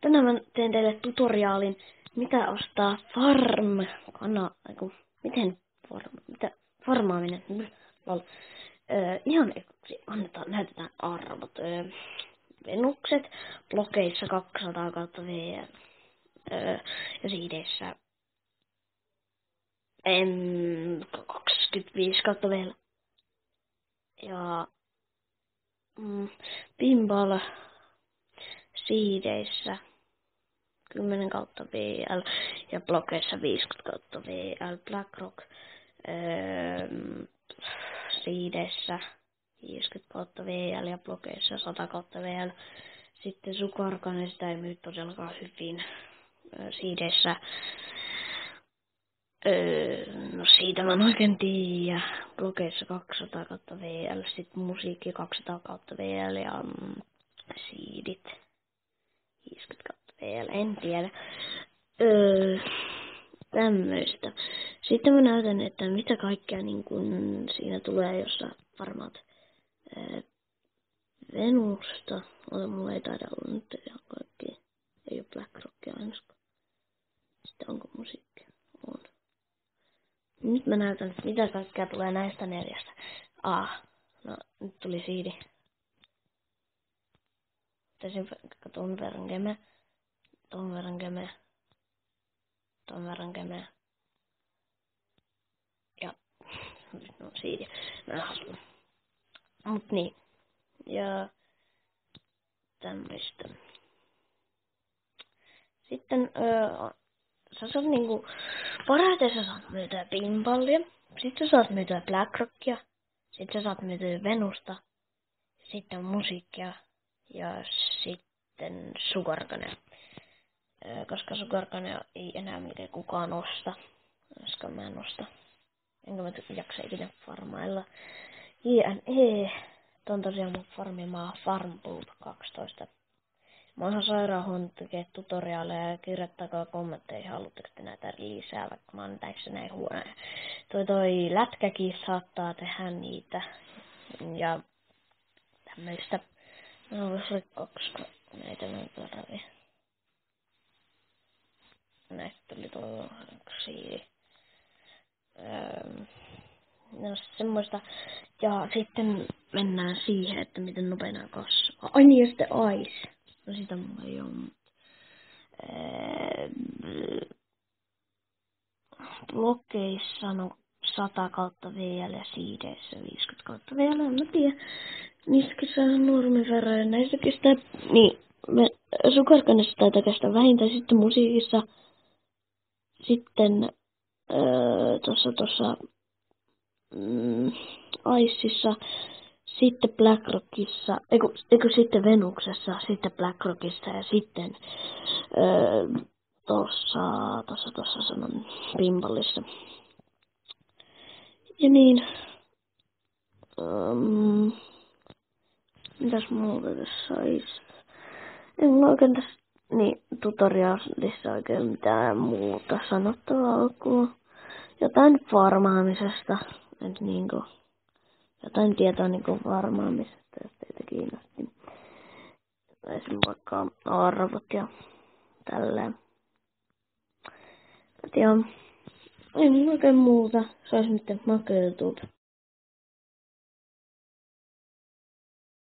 Tänään mä teen teille tutoriaalin, mitä ostaa farmaaminen, lol. Ihan ekuksi näytetään arvot. Venukset, blokeissa 200 kautta VR, ja siideissä 25 kautta VR. Ja pinball siideissä 10 kautta VL ja blokeissa 50 kautta VL. BlackRock siideissä 50 kautta VL ja blokeissa 100 kautta VL. Sitten Sugarcane, sitä ei myy todellakaan hyvin. Siideissä no siitä mä en oikein tiedä. Blokeissa 200 kautta VL, sitten musiikki 200 kautta VL ja siidit 50 kautta VL, en tiedä. Tämmöistä. Sitten mä näytän, että mitä kaikkea niin kun siinä tulee, jos sä varmaat Venusta. Mulla ei taida olla nyt ihan kaikki. Ei ole BlackRockia ainakaan. Sitten onko musiikkia? On. Nyt mä näytän, mitä kaikkea tulee näistä 4. No nyt tuli siidi. Ton verran keme. Ton verran keme. Ton verran keme. Ja no siidi. Mut niin. Ja tämmöistä. Sitten sä saat niinku parhaiten sä saat myytyä pinballia. Sitten sä saat myytyä BlackRockia. Sitten sä saat myytyä Venusta. Sitten musiikkia. Ja sitten Sugarcane. Koska Sugarcane ei enää melkein kukaan osta. Koska mä en osta. Enkä mä jaksa ikinä farmailla. JNE. Tää on tosiaan mun farmimaa Farmbulb 12. Mä oon sairaan tekee tutoriaaleja ja kirjoittakaa kommentteihin, haluatteko te näitä lisää, vaikka mä oon näissä näin huono. Toi lätkäkin saattaa tehdä niitä. Ja tämmöistä. No vois rikkoksi näitä nyt tarvii. Näistä tuli tuo siiri. No semmoista. Ja sitten mennään siihen, että miten nopeena kasvaa. Ai niin, ja sitten Ice. No sitä mulla ei oo. Blokeissa no 100 kautta VL ja siideissä 50 kautta VL. En mä tiedä. Niistäkin saa normin verran ja näistäkin sitä. Niin, Sugarcanessa taitaa kestää vähintään sitten musiikissa. Sitten tossa Iceissa, sitten BlackRockissa, eiku sitten Venuksessa, sitten BlackRockissa ja sitten tossa sanon pinballissa. Ja niin, mitäs muuta tässä olisi? En mulla oikein tässä niin, tutoriaalissa oikein mitään muuta sanottavaa alkuun. Jotain farmaamisesta, et niinku, jotain tietoa niinku farmaamisesta, jos teitä kiinnosti. Esim. Vaikka arvot ja tälleen. Et joo, ei mulla oikein muuta. Se olisi nyt makea YouTube.